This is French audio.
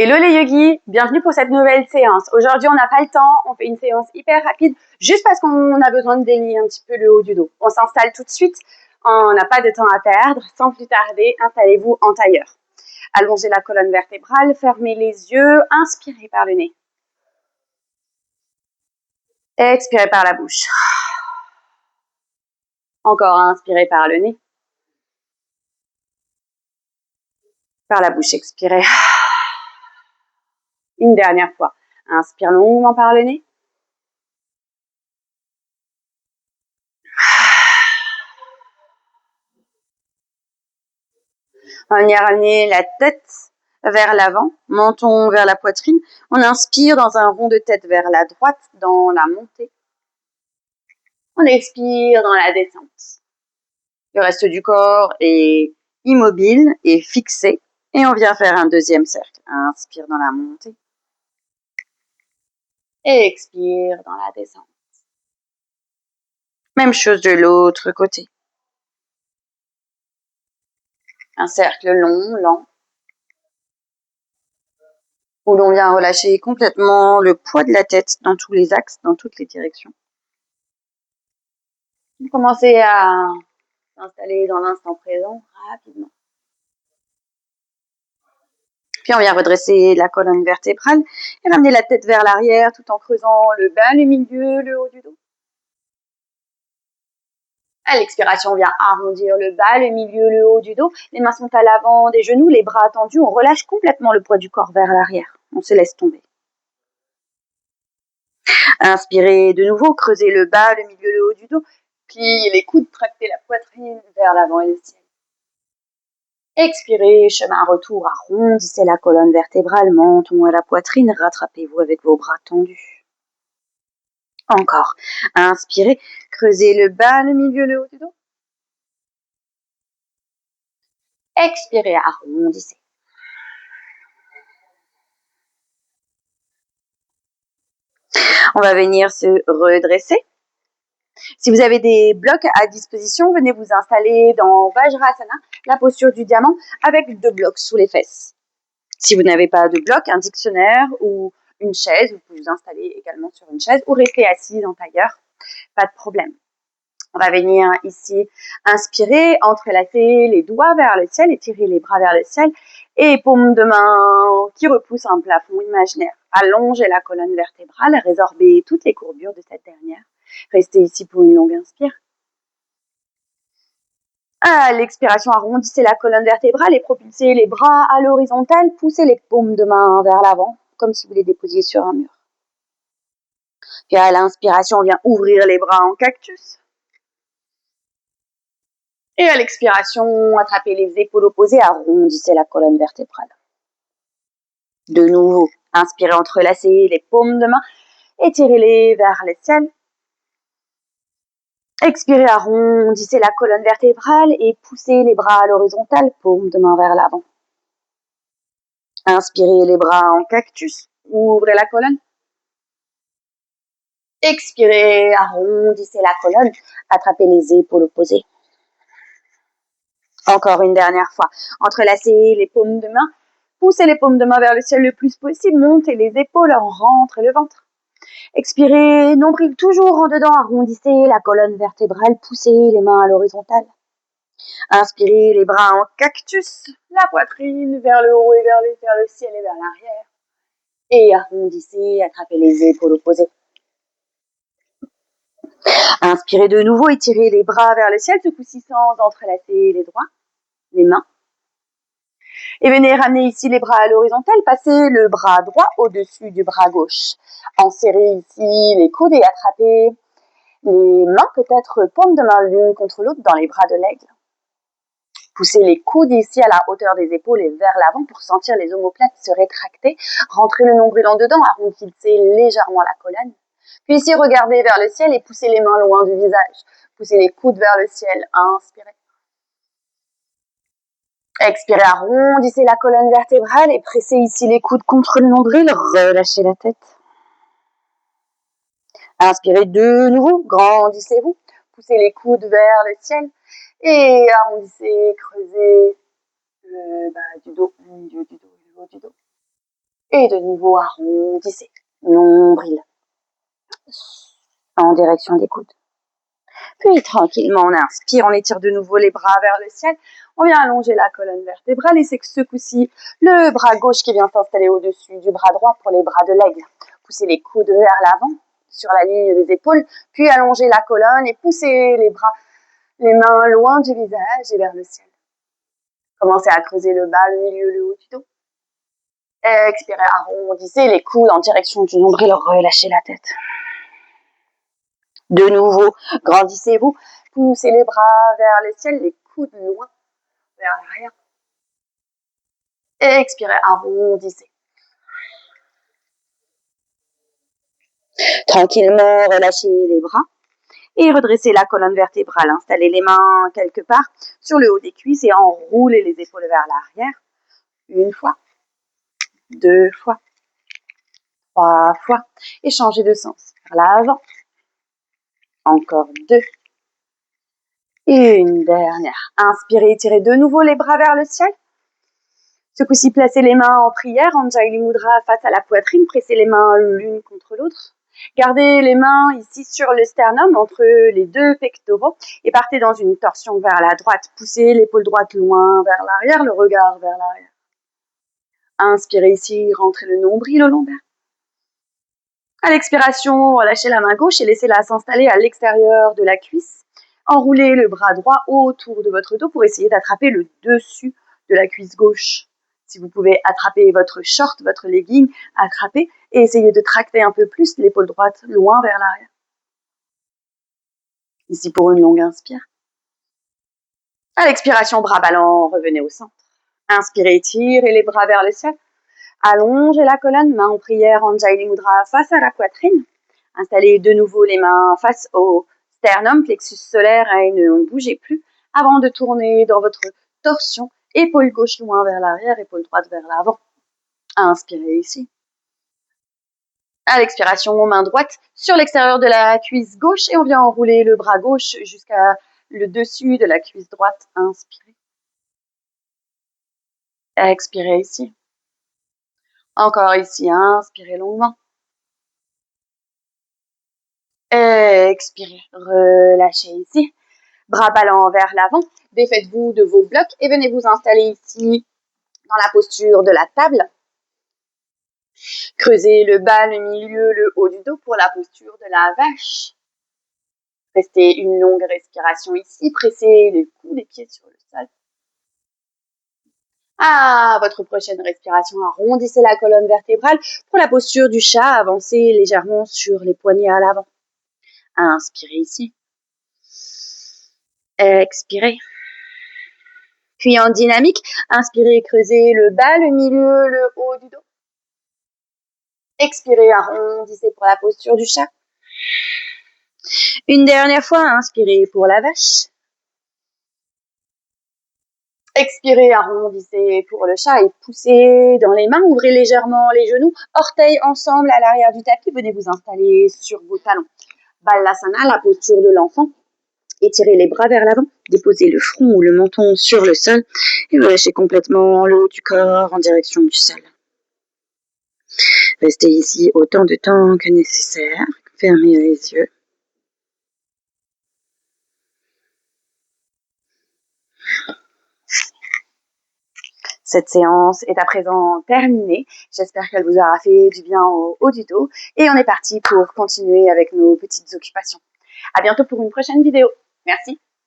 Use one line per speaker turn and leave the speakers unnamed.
Hello les yogis, bienvenue pour cette nouvelle séance. Aujourd'hui, on n'a pas le temps, on fait une séance hyper rapide, juste parce qu'on a besoin de délier un petit peu le haut du dos. On s'installe tout de suite, on n'a pas de temps à perdre. Sans plus tarder, installez-vous en tailleur. Allongez la colonne vertébrale, fermez les yeux, inspirez par le nez. Expirez par la bouche. Encore inspirez par le nez. Par la bouche, expirez. Une dernière fois. Inspire longuement par le nez. On y ramener la tête vers l'avant, menton vers la poitrine. On inspire dans un rond de tête vers la droite, dans la montée. On expire dans la descente. Le reste du corps est immobile et fixé. Et on vient faire un deuxième cercle. Inspire dans la montée. Et expire dans la descente. Même chose de l'autre côté. Un cercle long, lent, où l'on vient relâcher complètement le poids de la tête dans tous les axes, dans toutes les directions. Commencez à s'installer dans l'instant présent rapidement. Puis on vient redresser la colonne vertébrale et ramener la tête vers l'arrière tout en creusant le bas, le milieu, le haut du dos. À l'expiration, on vient arrondir le bas, le milieu, le haut du dos. Les mains sont à l'avant des genoux, les bras tendus. On relâche complètement le poids du corps vers l'arrière. On se laisse tomber. Inspirez de nouveau, creusez le bas, le milieu, le haut du dos. Pliez les coudes, tractez la poitrine vers l'avant et le ciel. Expirez, chemin retour, arrondissez la colonne vertébrale, menton à la poitrine, rattrapez-vous avec vos bras tendus. Encore. Inspirez, creusez le bas, le milieu, le haut du dos. Expirez, arrondissez. On va venir se redresser. Si vous avez des blocs à disposition, venez vous installer dans Vajrasana, la posture du diamant, avec 2 blocs sous les fesses. Si vous n'avez pas de bloc, un dictionnaire ou une chaise, vous pouvez vous installer également sur une chaise ou rester assis en tailleur, pas de problème. On va venir ici inspirer, entrelacer les doigts vers le ciel, étirer les bras vers le ciel et paume de main qui repousse un plafond imaginaire. Allongez la colonne vertébrale, résorbez toutes les courbures de cette dernière. Restez ici pour une longue inspire. À l'expiration, arrondissez la colonne vertébrale et propulsez les bras à l'horizontale. Poussez les paumes de main vers l'avant, comme si vous les déposiez sur un mur. Puis à l'inspiration, on vient ouvrir les bras en cactus. Et à l'expiration, attrapez les épaules opposées, arrondissez la colonne vertébrale. De nouveau, inspirez, entrelacez les paumes de main, étirez-les vers le ciel. Expirez, arrondissez la colonne vertébrale et poussez les bras à l'horizontale, paume de main vers l'avant. Inspirez les bras en cactus, ouvrez la colonne. Expirez, arrondissez la colonne, attrapez les épaules opposées. Encore une dernière fois, entrelacez les paumes de main, poussez les paumes de main vers le ciel le plus possible, montez les épaules, rentrez le ventre. Expirez, nombril toujours en dedans, arrondissez la colonne vertébrale, poussez les mains à l'horizontale. Inspirez les bras en cactus, la poitrine vers le haut et vers le ciel et vers l'arrière. Et arrondissez, attrapez les épaules opposées. Inspirez de nouveau, étirez les bras vers le ciel, ce coup-ci sans entrelacer les mains. Et venez ramener ici les bras à l'horizontale, passez le bras droit au-dessus du bras gauche. Enserrez ici les coudes et attrapez les mains, peut-être paume de main l'une contre l'autre dans les bras de l'aigle. Poussez les coudes ici à la hauteur des épaules et vers l'avant pour sentir les omoplates se rétracter. Rentrez le nombril en dedans, arrondissez légèrement la colonne. Puis ici, regardez vers le ciel et poussez les mains loin du visage. Poussez les coudes vers le ciel. Inspirez. Expirez, arrondissez la colonne vertébrale et pressez ici les coudes contre le nombril. Relâchez la tête. Inspirez de nouveau, grandissez-vous. Poussez les coudes vers le ciel et arrondissez, creusez le bas du dos, le milieu du dos, le haut du dos. Et de nouveau, arrondissez. Nombril. En direction des coudes. Puis tranquillement, on inspire, on étire de nouveau les bras vers le ciel. On vient allonger la colonne vertébrale et c'est ce coup-ci le bras gauche qui vient s'installer au-dessus du bras droit pour les bras de l'aigle. Poussez les coudes vers l'avant sur la ligne des épaules, puis allongez la colonne et poussez les bras, les mains loin du visage et vers le ciel. Commencez à creuser le bas, le milieu, le haut du dos. Expirez, arrondissez les coudes en direction du nombril, relâchez la tête. De nouveau, grandissez-vous, poussez les bras vers le ciel, les coudes loin vers l'arrière. Expirez, arrondissez. Tranquillement, relâchez les bras et redressez la colonne vertébrale. Installez les mains quelque part sur le haut des cuisses et enroulez les épaules vers l'arrière. Une fois, deux fois, trois fois. Et changez de sens vers l'avant. Encore deux. Et une dernière. Inspirez, tirez de nouveau les bras vers le ciel. Ce coup-ci, placez les mains en prière, Anjali Mudra face à la poitrine. Pressez les mains l'une contre l'autre. Gardez les mains ici sur le sternum, entre les deux pectoraux, et partez dans une torsion vers la droite. Poussez l'épaule droite loin vers l'arrière, le regard vers l'arrière. Inspirez ici, rentrez le nombril au lombaire. À l'expiration, relâchez la main gauche et laissez-la s'installer à l'extérieur de la cuisse. Enroulez le bras droit autour de votre dos pour essayer d'attraper le dessus de la cuisse gauche. Si vous pouvez attraper votre short, votre legging, attrapez et essayez de tracter un peu plus l'épaule droite loin vers l'arrière. Ici pour une longue inspire. À l'expiration, bras ballants, revenez au centre. Inspirez, étirez les bras vers le ciel. Allongez la colonne, main en prière, Anjali Mudra face à la poitrine. Installez de nouveau les mains face au sternum, plexus solaire et ne bougez plus avant de tourner dans votre torsion. Épaule gauche loin vers l'arrière, épaule droite vers l'avant. Inspirez ici. À l'expiration, main droite sur l'extérieur de la cuisse gauche et on vient enrouler le bras gauche jusqu'à le dessus de la cuisse droite. Inspirez. Expirez ici. Encore ici, inspirez longuement. Expirez, relâchez ici. Bras ballants vers l'avant. Défaites-vous de vos blocs et venez vous installer ici dans la posture de la table. Creusez le bas, le milieu, le haut du dos pour la posture de la vache. Restez une longue respiration ici. Pressez les coudes des pieds sur le sol. À votre prochaine respiration, arrondissez la colonne vertébrale pour la posture du chat. Avancez légèrement sur les poignets à l'avant. Inspirez ici. Expirez. Puis en dynamique, inspirez, creusez le bas, le milieu, le haut du dos. Expirez, arrondissez pour la posture du chat. Une dernière fois, inspirez pour la vache. Expirez, arrondissez pour le chat et poussez dans les mains. Ouvrez légèrement les genoux, orteils ensemble à l'arrière du tapis. Venez vous installer sur vos talons. Balasana, la posture de l'enfant. Étirez les bras vers l'avant, déposez le front ou le menton sur le sol et relâchez complètement le haut du corps en direction du sol. Restez ici autant de temps que nécessaire. Fermez les yeux. Cette séance est à présent terminée. J'espère qu'elle vous aura fait du bien au haut du dos. Et on est parti pour continuer avec nos petites occupations. À bientôt pour une prochaine vidéo. Merci.